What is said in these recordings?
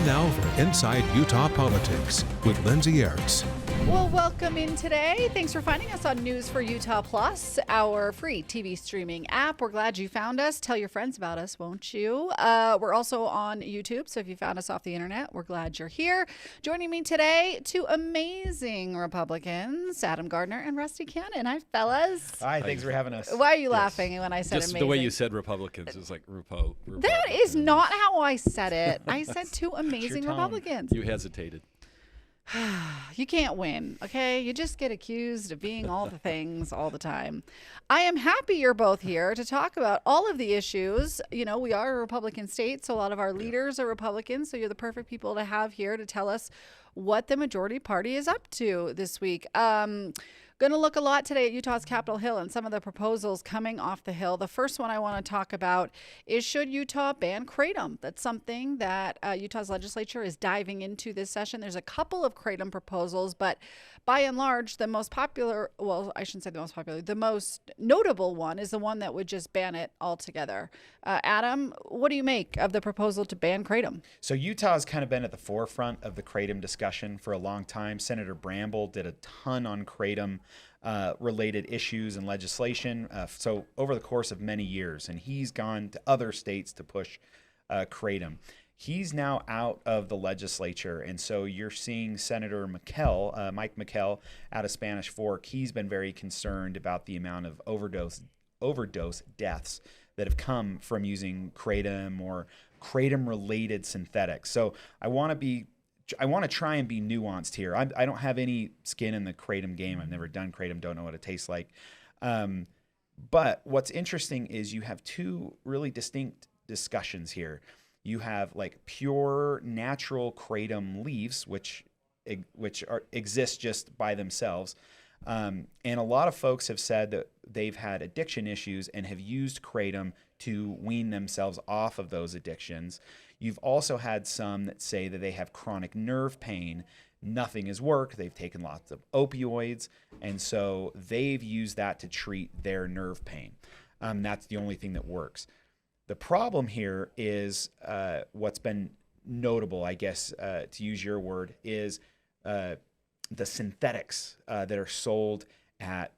Time now for Inside Utah Politics with Lindsay. Well, welcome in today. Thanks for finding us on News for Utah Plus, our free TV streaming app. We're glad you found us. Tell your friends about us, won't you? We're also on YouTube, so if you found us off the internet, we're glad you're here. Joining me today, two amazing Republicans, Adam Gardiner and Rusty Cannon. Hi, fellas. Hi, thanks for having us. Why are you laughing when I said Just amazing? the way you said Republicans is like That is not how I said it. I said two amazing Republicans. You hesitated. You can't win, okay? You just get accused of being all the things all the time. I am happy you're both here to talk about all of the issues. You know, we are a Republican state, so a lot of our leaders are Republicans, so you're the perfect people to have here to tell us what the majority party is up to this week. Going to look a lot today at Utah's Capitol Hill and some of the proposals coming off the Hill. The first one I want to talk about is, should Utah ban kratom? That's something that Utah's legislature is diving into this session. There's a couple of kratom proposals, but by and large, the most popular, well, I shouldn't say the most popular, the most notable one is the one that would just ban it altogether. Adam, what do you make of the proposal to ban kratom? So Utah's kind of been at the forefront of the kratom discussion for a long time. Senator Bramble did a ton on kratom related issues and legislation. So over the course of many years, and he's gone to other states to push kratom. He's now out of the legislature, and so you're seeing Senator McKell, Mike McKell, out of Spanish Fork. He's been very concerned about the amount of overdose deaths that have come from using kratom or kratom-related synthetics. So I want to try and be nuanced here. I don't have any skin in the kratom game. I've never done kratom, don't know what it tastes like. But what's interesting is you have two really distinct discussions here. You have like pure natural kratom leaves, which exist just by themselves. And a lot of folks have said that they've had addiction issues and have used kratom to wean themselves off of those addictions. You've also had some that say that they have chronic nerve pain. Nothing has worked. They've taken lots of opioids, and so they've used that to treat their nerve pain. That's the only thing that works. The problem here is what's been notable, I guess, to use your word, is the synthetics that are sold at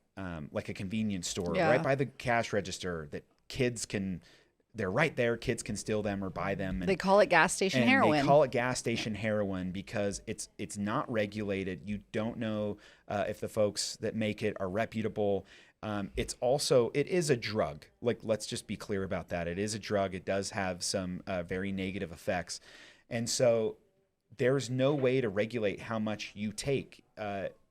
like a convenience store, right by the cash register, that kids can, they're right there, kids can steal them or buy them. And they call it gas station heroin. They call it gas station heroin because it's not regulated. You don't know if the folks that make it are reputable. It is a drug. Like, let's just be clear about that. It is a drug. It does have some very negative effects. And so there's no way to regulate how much you take.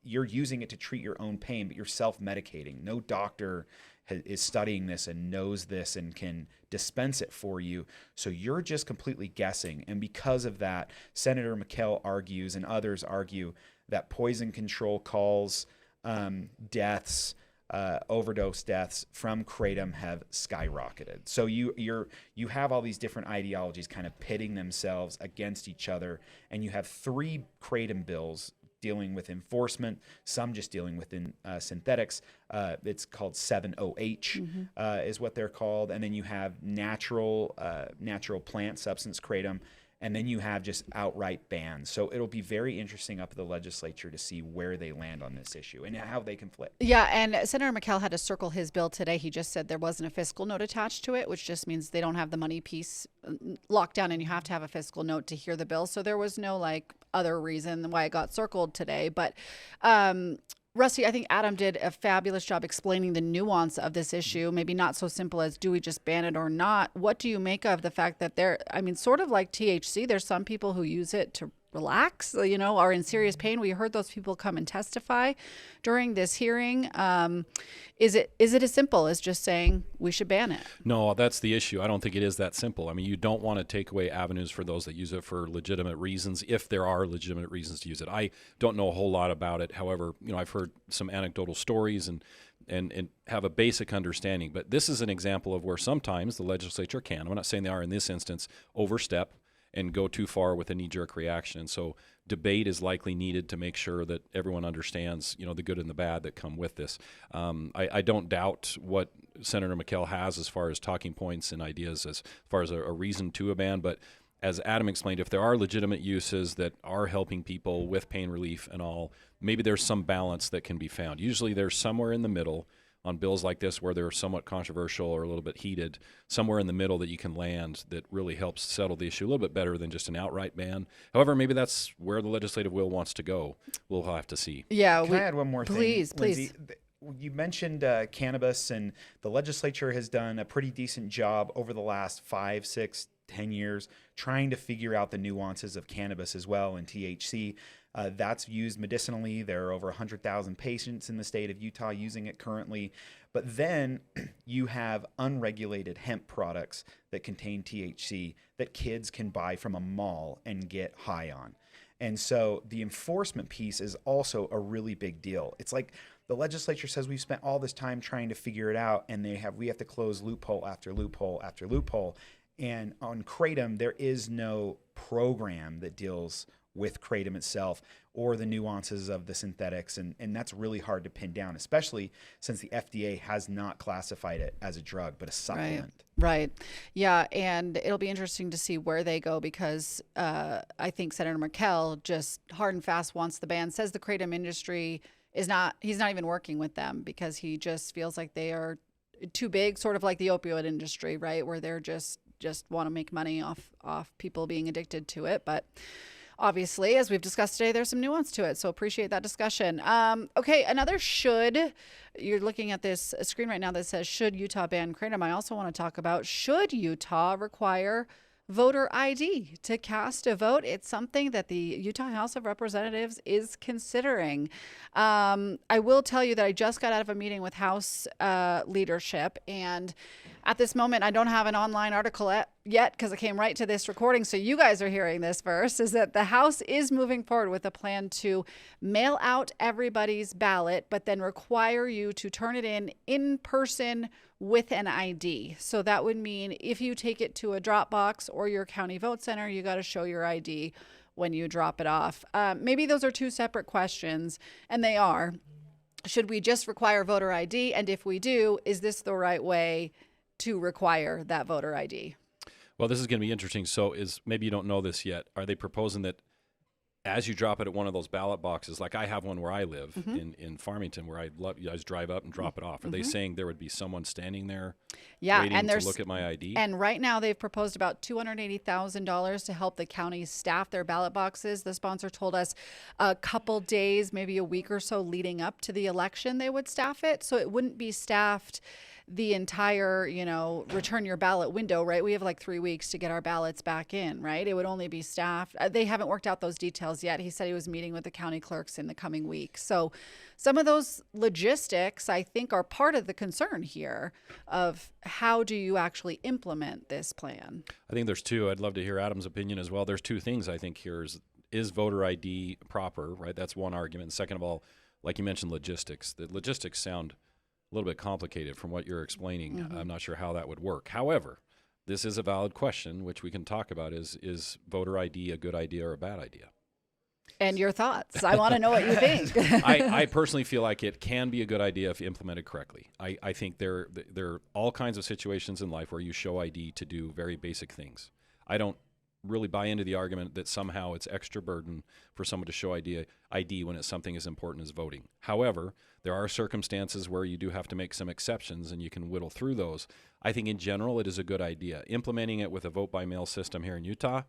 You're using it to treat your own pain, but you're self-medicating. No doctor is studying this and knows this and can dispense it for you. So you're just completely guessing. And because of that, Senator McKell argues and others argue that poison control calls, deaths, overdose deaths from kratom have skyrocketed. So you have all these different ideologies kind of pitting themselves against each other, and you have three kratom bills dealing with enforcement, some just dealing with synthetics. It's called 7-OH is what they're called, and then you have natural plant substance kratom. And then you have just outright bans. So it'll be very interesting up at the legislature to see where they land on this issue and how they conflict. Yeah, and Senator McKell had to circle his bill today. He just said there wasn't a fiscal note attached to it, which just means they don't have the money piece locked down, and you have to have a fiscal note to hear the bill. So there was no other reason why it got circled today. But Rusty, I think Adam did a fabulous job explaining the nuance of this issue. Maybe not so simple as, do we just ban it or not? What do you make of the fact that sort of like THC, there's some people who use it to relax, are in serious pain. We heard those people come and testify during this hearing. Is it as simple as just saying we should ban it? No, that's the issue. I don't think it is that simple. I mean, you don't want to take away avenues for those that use it for legitimate reasons, if there are legitimate reasons to use it. I don't know a whole lot about it. However, I've heard some anecdotal stories and have a basic understanding. But this is an example of where sometimes the legislature can, I'm not saying they are in this instance, overstep and go too far with a knee-jerk reaction. And so debate is likely needed to make sure that everyone understands, the good and the bad that come with this. I don't doubt what Senator McKell has as far as talking points and ideas as far as a reason to a ban, but as Adam explained, if there are legitimate uses that are helping people with pain relief and all, maybe there's some balance that can be found. Usually there's somewhere in the middle on bills like this where they're somewhat controversial or a little bit heated, somewhere in the middle that you can land that really helps settle the issue a little bit better than just an outright ban. However, maybe that's where the legislative will wants to go. We'll have to see. Yeah. Can I add one more thing? Please. Lindsay? You mentioned cannabis, and the legislature has done a pretty decent job over the last 5, 6, 10 years trying to figure out the nuances of cannabis as well and THC. That's used medicinally. There are over 100,000 patients in the state of Utah using it currently. But then you have unregulated hemp products that contain THC that kids can buy from a mall and get high on. And so the enforcement piece is also a really big deal. It's like the legislature says we've spent all this time trying to figure it out, and we have to close loophole after loophole after loophole. And on kratom, there is no program that deals with kratom itself or the nuances of the synthetics. And that's really hard to pin down, especially since the FDA has not classified it as a drug, but a supplement. Right. Yeah. And it'll be interesting to see where they go because I think Senator McKell just hard and fast wants the ban, says the kratom industry he's not even working with them because he just feels like they are too big, sort of like the opioid industry, right? Where they're just want to make money off people being addicted to it. But obviously, as we've discussed today, there's some nuance to it. So appreciate that discussion. Okay, another should. You're looking at this screen right now that says, should Utah ban kratom? I also want to talk about, should Utah require voter ID to cast a vote? It's something that the Utah House of Representatives is considering. I will tell you that I just got out of a meeting with House leadership, and at this moment, I don't have an online article yet because I came right to this recording. So you guys are hearing this first, is that the House is moving forward with a plan to mail out everybody's ballot, but then require you to turn it in person with an ID. So that would mean if you take it to a drop box or your county vote center, you got to show your ID when you drop it off. Maybe those are two separate questions, and they are. Should we just require voter ID? And if we do, is this the right way to require that voter ID? Well, this is going to be interesting. So maybe you don't know this yet. Are they proposing that as you drop it at one of those ballot boxes, like I have one where I live in Farmington, where you guys drive up and drop it off. Are they saying there would be someone standing there waiting to look at my ID? And right now they've proposed about $280,000 to help the county staff their ballot boxes. The sponsor told us a couple days, maybe a week or so leading up to the election, they would staff it. So it wouldn't be staffed the entire, return your ballot window, right? We have like 3 weeks to get our ballots back in, right? It would only be staffed. They haven't worked out those details yet. He said he was meeting with the county clerks in the coming week. So some of those logistics, I think, are part of the concern here of how do you actually implement this plan? I think there's two. I'd love to hear Adam's opinion as well. There's two things I think here is voter ID proper, right? That's one argument. And second of all, like you mentioned, logistics. The logistics sound a little bit complicated from what you're explaining. I'm not sure how that would work. However, this is a valid question, which we can talk about. Is voter ID a good idea or a bad idea? And your thoughts. I want to know what you think. I personally feel like it can be a good idea if implemented correctly. I think there are all kinds of situations in life where you show ID to do very basic things. I don't really buy into the argument that somehow it's extra burden for someone to show ID when it's something as important as voting. However, there are circumstances where you do have to make some exceptions, and you can whittle through those. I think in general it is a good idea. Implementing it with a vote-by-mail system here in Utah,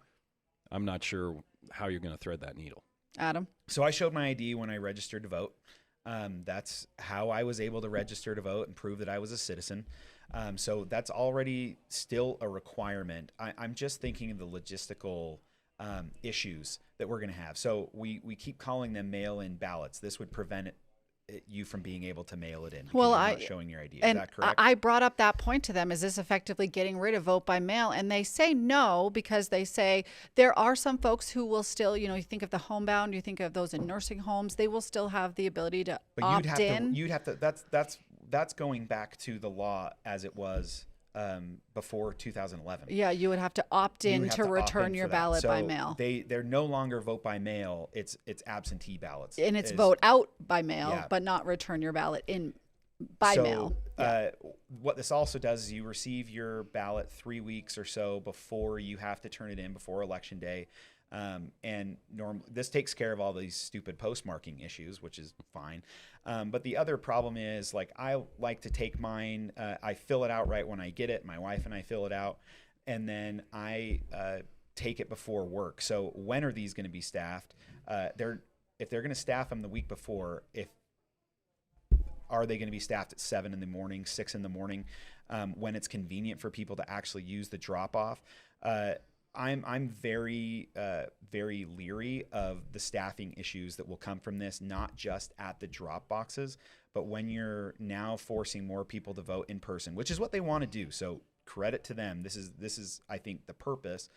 I'm not sure how you're going to thread that needle. Adam? So I showed my ID when I registered to vote. That's how I was able to register to vote and prove that I was a citizen. So that's already still a requirement. I'm just thinking of the logistical issues that we're going to have. So we keep calling them mail-in ballots. This would prevent you from being able to mail it in because you're not showing your ID. Is that correct? I brought up that point to them. Is this effectively getting rid of vote by mail? And they say no, because they say there are some folks who will still, you think of the homebound, you think of those in nursing homes, they will still have the ability to opt in. You'd have to, that's going back to the law as it was before 2011. Yeah, you would have to opt in to return your ballot by mail. They're no longer vote by mail. It's absentee ballots. And it's vote out by mail, but not return your ballot in by so, mail. Yeah. What this also does is you receive your ballot 3 weeks or so before you have to turn it in before Election Day. This takes care of all these stupid postmarking issues, which is fine. But the other problem is, like, I like to take mine, I fill it out right when I get it. My wife and I fill it out, and then I take it before work. So when are these going to be staffed? If they're going to staff them the week before, are they going to be staffed at 7 in the morning, 6 in the morning, when it's convenient for people to actually use the drop off? I'm very, very leery of the staffing issues that will come from this, not just at the drop boxes, but when you're now forcing more people to vote in person, which is what they want to do. So credit to them. This is, I think, the purpose.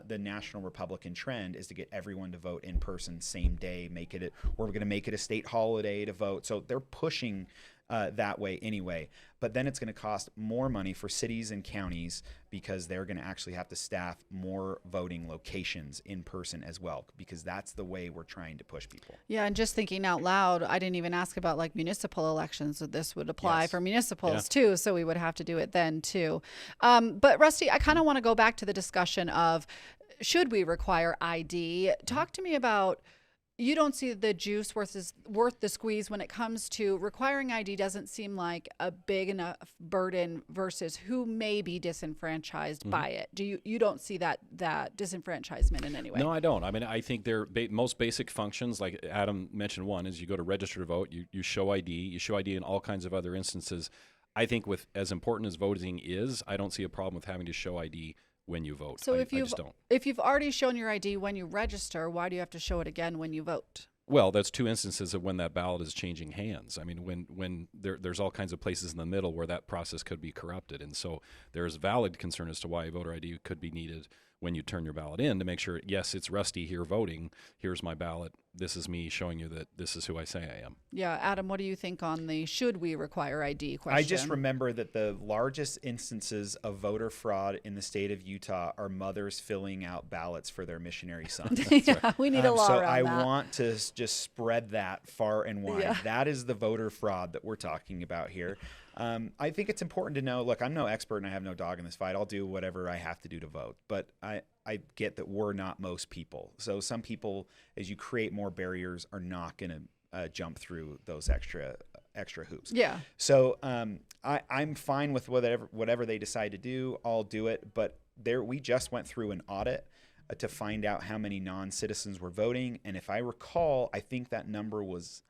The national Republican trend is to get everyone to vote in person, same day. We're going to make it a state holiday to vote. So they're pushing that way anyway. But then it's going to cost more money for cities and counties because they're going to actually have to staff more voting locations in person as well, because that's the way we're trying to push people. Yeah, and just thinking out loud, I didn't even ask about like municipal elections. So this would apply for municipals too, so we would have to do it then too. But Rusty, I kind of want to go back to the discussion of should we require ID? Talk to me about, you don't see the juice worth the squeeze when it comes to requiring ID. Doesn't seem like a big enough burden versus who may be disenfranchised by it. You don't see that disenfranchisement in any way? No, I don't. I mean, I think they're most basic functions, like Adam mentioned, one is you go to register to vote, you show ID, in all kinds of other instances. I think with as important as voting is, I don't see a problem with having to show ID when you vote. So I just don't. If you've already shown your ID when you register, why do you have to show it again when you vote? Well, that's two instances of when that ballot is changing hands. I mean, when there's all kinds of places in the middle where that process could be corrupted. And so there's valid concern as to why voter ID could be needed when you turn your ballot in to make sure, yes, it's Rusty here voting. Here's my ballot. This is me showing you that this is who I say I am. Yeah. Adam, what do you think on the should we require ID question? I just remember that the largest instances of voter fraud in the state of Utah are mothers filling out ballots for their missionary sons. Yeah, we need a law around I that. want to just spread that far and wide. Yeah. That is the voter fraud that we're talking about here. I think it's important to know, look, I'm no expert and I have no dog in this fight. I'll do whatever I have to do to vote. But I get that we're not most people. So some people, as you create more barriers, are not going to jump through those extra hoops. Yeah. So I'm fine with whatever they decide to do. I'll do it. But we just went through an audit to find out how many non-citizens were voting. And if I recall, I think that number was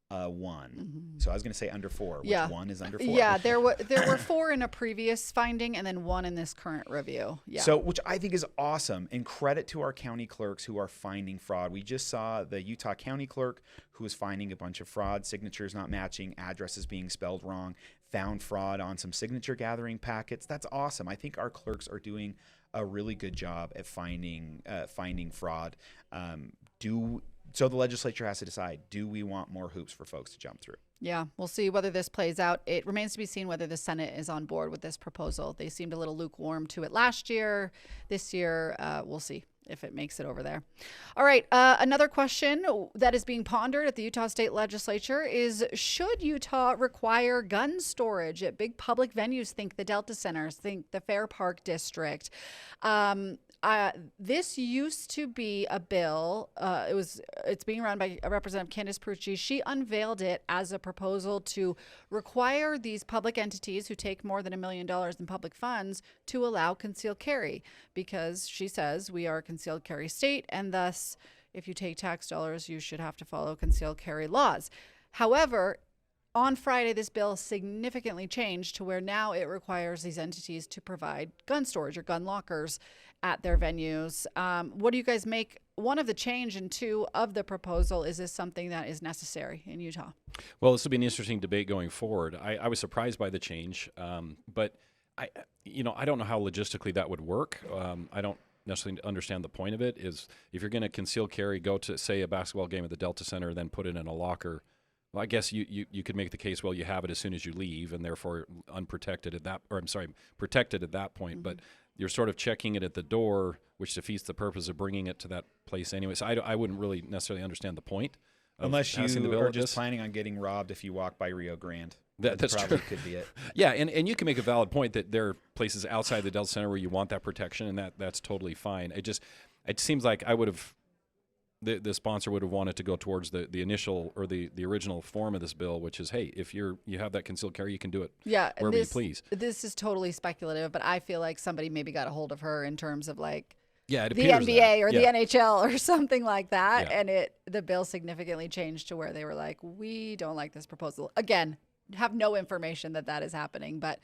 1. So I was going to say under 4, which 1 is under 4. Yeah, there were 4 in a previous finding and then 1 in this current review. Yeah. So, which I think is awesome, and credit to our county clerks who are finding fraud. We just saw the Utah county clerk who was finding a bunch of fraud, signatures not matching, addresses being spelled wrong, found fraud on some signature gathering packets. That's awesome. I think our clerks are doing a really good job at finding fraud. So the legislature has to decide, do we want more hoops for folks to jump through? Yeah, we'll see whether this plays out. It remains to be seen whether the Senate is on board with this proposal. They seemed a little lukewarm to it last year. This year, we'll see if it makes it over there. All right, another question that is being pondered at the Utah State Legislature is, should Utah require gun storage at big public venues? Think the Delta Centers, think the Fair Park District. This used to be a bill. It's being run by Representative Candace Prucci. She unveiled it as a proposal to require these public entities who take more than $1 million in public funds to allow concealed carry, because she says we are a concealed carry state, and thus, if you take tax dollars, you should have to follow concealed carry laws. However, on Friday, this bill significantly changed to where now it requires these entities to provide gun storage or gun lockers at their venues. What do you guys make, one, of the change, and 2, of the proposal? Is this something that is necessary in Utah? Well, this will be an interesting debate going forward. I was surprised by the change, but I don't know how logistically that would work. I don't necessarily understand the point of it. Is if you're going to conceal carry, go to, say, a basketball game at the Delta Center, then put it in a locker. Well, I guess you could make the case, well, you have it as soon as you leave, and therefore protected at that point. Mm-hmm. But you're sort of checking it at the door, which defeats the purpose of bringing it to that place anyway. So I wouldn't really necessarily understand the point. Unless you are just planning on getting robbed if you walk by Rio Grande. That's probably true. could be it. Yeah, and you can make a valid point that there are places outside the Delta Center where you want that protection, and that's totally fine. It seems like I would have the sponsor would have wanted to go towards the initial or the original form of this bill, which is, hey, if you have that concealed carry, you can do it wherever you please. This is totally speculative, but I feel like somebody maybe got a hold of her in terms of like it the appears NBA or that. the NHL or something like that, Yeah. and the bill significantly changed to where they were like, we don't like this proposal. Again, have no information that is happening, but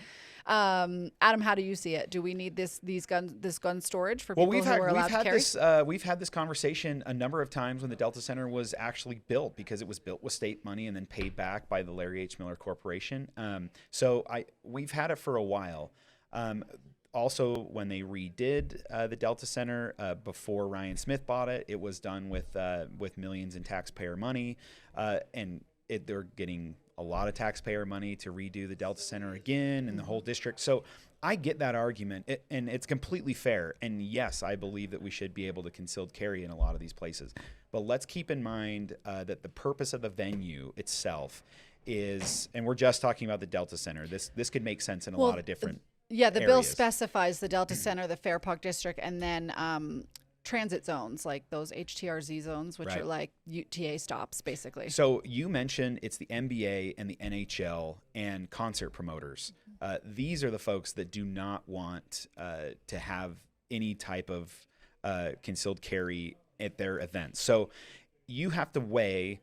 Adam, how do you see it? Do we need this gun storage for people who are allowed to carry? We've had this conversation a number of times when the Delta Center was actually built, because it was built with state money and then paid back by the Larry H. Miller Corporation. We've had it for a while. Also, when they redid the Delta Center before Ryan Smith bought it, it was done with millions in taxpayer money, and they're getting a lot of taxpayer money to redo the Delta Center again and the whole district. So I get that argument, and it's completely fair. And yes, I believe that we should be able to concealed carry in a lot of these places. But let's keep in mind that the purpose of the venue itself is, and we're just talking about the Delta Center. This could make sense in a lot of different Yeah, the bill areas. specifies the Delta Center, the Fair Park District, and then transit zones, like those HTRZ zones, which Right. are like UTA stops, basically. So you mentioned it's the NBA and the NHL and concert promoters. These are the folks that do not want to have any type of concealed carry at their events. So you have to weigh,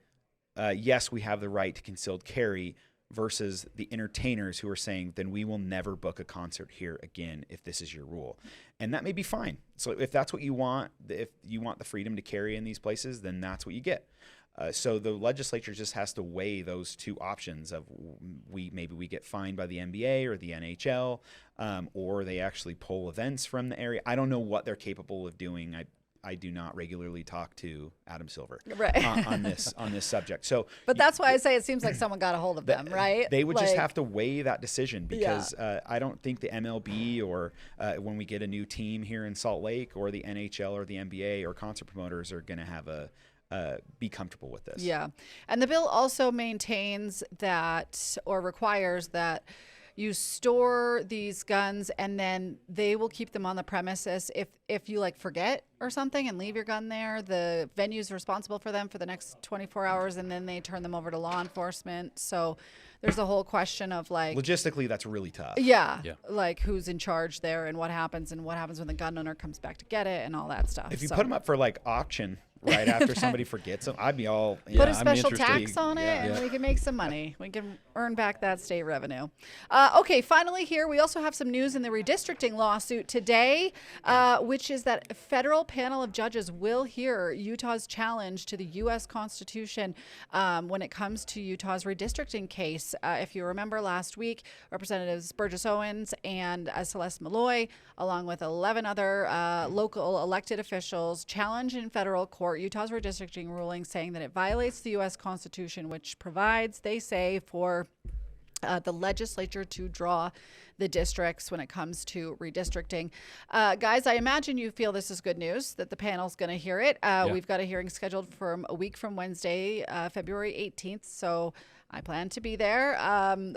yes, we have the right to concealed carry, versus the entertainers who are saying, then we will never book a concert here again if this is your rule. And that may be fine. So if that's what you want, if you want the freedom to carry in these places, then that's what you get. So the legislature just has to weigh those two options of maybe we get fined by the NBA or the NHL, or they actually pull events from the area. I don't know what they're capable of doing. I do not regularly talk to Adam Silver on this subject. So, but that's why I say it seems like someone got a hold of them, right? They would just have to weigh that decision, because I don't think the MLB or when we get a new team here in Salt Lake, or the NHL or the NBA or concert promoters are going to have be comfortable with this. Yeah, and the bill also maintains that, or requires that, you store these guns and then they will keep them on the premises. If you like forget or something and leave your gun there, the venue's responsible for them for the next 24 hours, and then they turn them over to law enforcement. So there's a whole question of like, logistically, that's really tough. Yeah, like who's in charge there and what happens when the gun owner comes back to get it and all that stuff. If you put them up for like auction right after somebody forgets them, I'd be all put a special tax on it, and we can make some money. We can earn back that state revenue. Okay, finally here, we also have some news in the redistricting lawsuit today, which is that a federal panel of judges will hear Utah's challenge to the U.S. Constitution when it comes to Utah's redistricting case. If you remember last week, Representatives Burgess Owens and Celeste Malloy, along with 11 other local elected officials, challenged in federal court Utah's redistricting ruling, saying that it violates the U.S. Constitution, which provides, they say, for the legislature to draw the districts when it comes to redistricting. Guys, I imagine you feel this is good news, that the panel's going to hear it. We've got a hearing scheduled for a week from Wednesday, February 18th, so I plan to be there.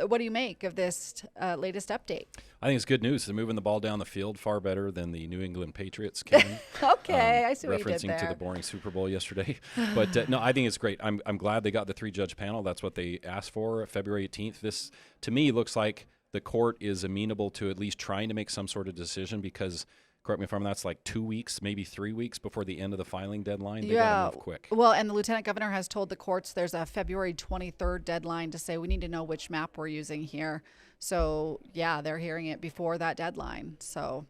What do you make of this latest update? I think it's good news. They're moving the ball down the field far better than the New England Patriots can. Okay, I see what you did there. Referencing to the boring Super Bowl yesterday. But no, I think it's great. I'm glad they got the 3-judge panel. That's what they asked for, February 18th. This, to me, looks like the court is amenable to at least trying to make some sort of decision, because, correct me if I'm wrong, that's like 2 weeks, maybe 3 weeks before the end of the filing deadline. They gotta move quick. Well, and the lieutenant governor has told the courts there's a February 23rd deadline to say we need to know which map we're using here. So yeah, they're hearing it before that deadline. So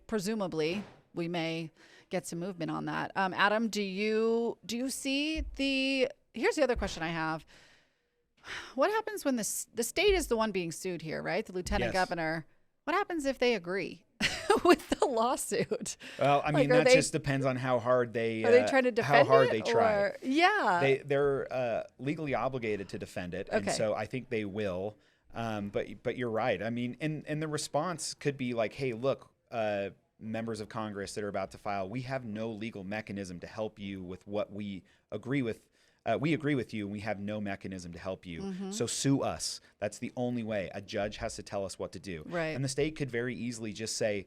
presumably we may get some movement on that. Adam, do you see the? Here's the other question I have. What happens when the state is the one being sued here, right? The lieutenant governor. What happens if they agree with the lawsuit? Well, I mean, that just depends on how hard they are they trying to defend how hard it, they try. or, yeah, they're legally obligated to defend it, and so I think they will. But you're right. I mean, and the response could be like, hey, look, members of Congress that are about to file, we have no legal mechanism to help you with what we agree with we agree with you and we have no mechanism to help you. So sue us. That's the only way. A judge has to tell us what to do. Right. And the state could very easily just say,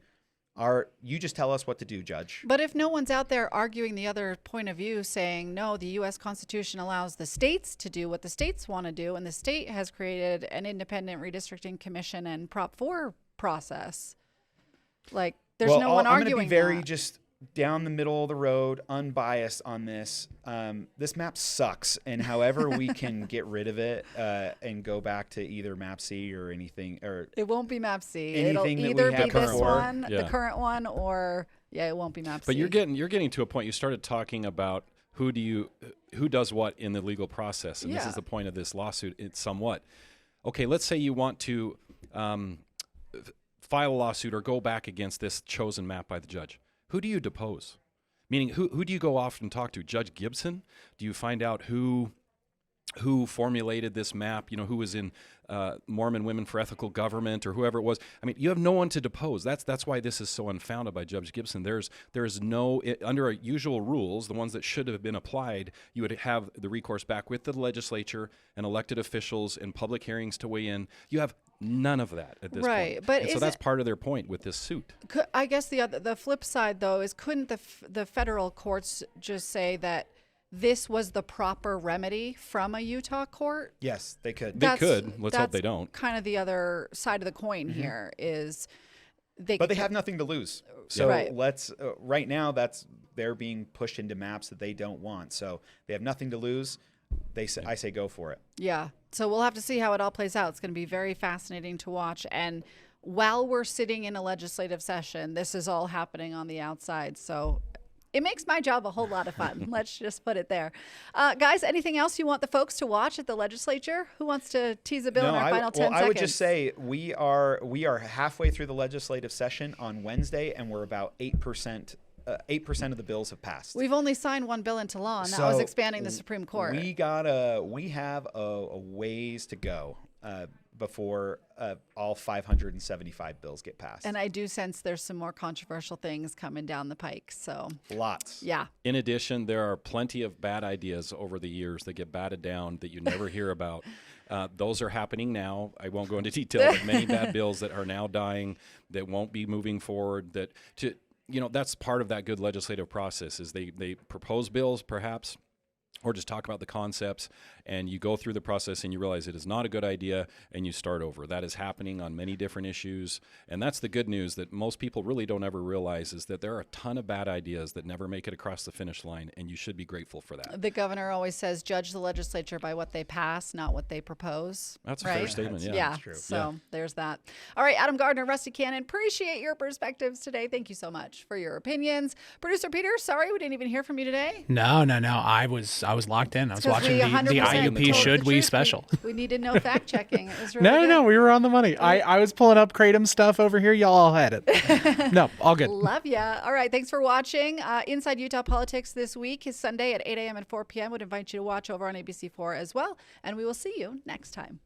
you just tell us what to do, Judge. But if no one's out there arguing the other point of view, saying, no, the U.S. Constitution allows the states to do what the states want to do, and the state has created an independent redistricting commission and Prop 4 process, like, there's no one arguing I'm going to be very that. just down the middle of the road, unbiased on this. This map sucks, and however we can get rid of it and go back to either map C or anything, or It won't be map C. anything It'll that we either have be this before. one, the current one, or it won't be map C. But you're getting to a point. You started talking about who does what in the legal process, and this is the point of this lawsuit. It's somewhat okay. Let's say you want to file a lawsuit or go back against this chosen map by the judge. Who do you depose? Meaning, who do you go off and talk to? Judge Gibson? Do you find out who formulated this map? Who was in Mormon Women for Ethical Government or whoever it was? I mean, you have no one to depose. That's why this is so unfounded by Judge Gibson. There is no under usual rules, the ones that should have been applied. You would have the recourse back with the legislature and elected officials and public hearings to weigh in. You have none of that at this point. But and so that's part of their point with this suit. I guess the flip side, though, is couldn't the federal courts just say that this was the proper remedy from a Utah court? Yes, they could. They could. Let's hope they don't. Kind of the other side of the coin here is But they have nothing to lose. So Right. let's right now they're being pushed into maps that they don't want. So they have nothing to lose. I say go for it. Yeah. So we'll have to see how it all plays out. It's going to be very fascinating to watch. And while we're sitting in a legislative session, this is all happening on the outside. So it makes my job a whole lot of fun. Let's just put it there. Guys, anything else you want the folks to watch at the legislature? Who wants to tease a bill in our final 10 seconds? I would just say we are halfway through the legislative session on Wednesday, and we're about 8%. 8% of the bills have passed. We've only signed one bill into law, and that was expanding the Supreme Court. We have a ways to go before all 575 bills get passed. And I do sense there's some more controversial things coming down the pike. So lots. Yeah. In addition, there are plenty of bad ideas over the years that get batted down that you never hear about. Those are happening now. I won't go into detail, but many bad bills that are now dying, that won't be moving forward, that's part of that good legislative process is they propose bills perhaps or just talk about the concepts, and you go through the process and you realize it is not a good idea and you start over. That is happening on many different issues, and that's the good news that most people really don't ever realize is that there are a ton of bad ideas that never make it across the finish line, and you should be grateful for that. The governor always says, judge the legislature by what they pass, not what they propose. That's right? a fair statement, yeah. Yeah, That's true. so there's that. All right, Adam Gardiner, Rusty Cannon, appreciate your perspectives today. Thank you so much for your opinions. Producer Peter, sorry we didn't even hear from you today. No. I was locked in. I was watching the 100% IUP told Should the We truth. special. We needed no fact checking. It was really good. No, we were on the money. I was pulling up kratom stuff over here. Y'all all had it. No, all good. Love ya. All right, thanks for watching. Inside Utah Politics this week is Sunday at 8 a.m. and 4 p.m. Would invite you to watch over on ABC4 as well, and we will see you next time.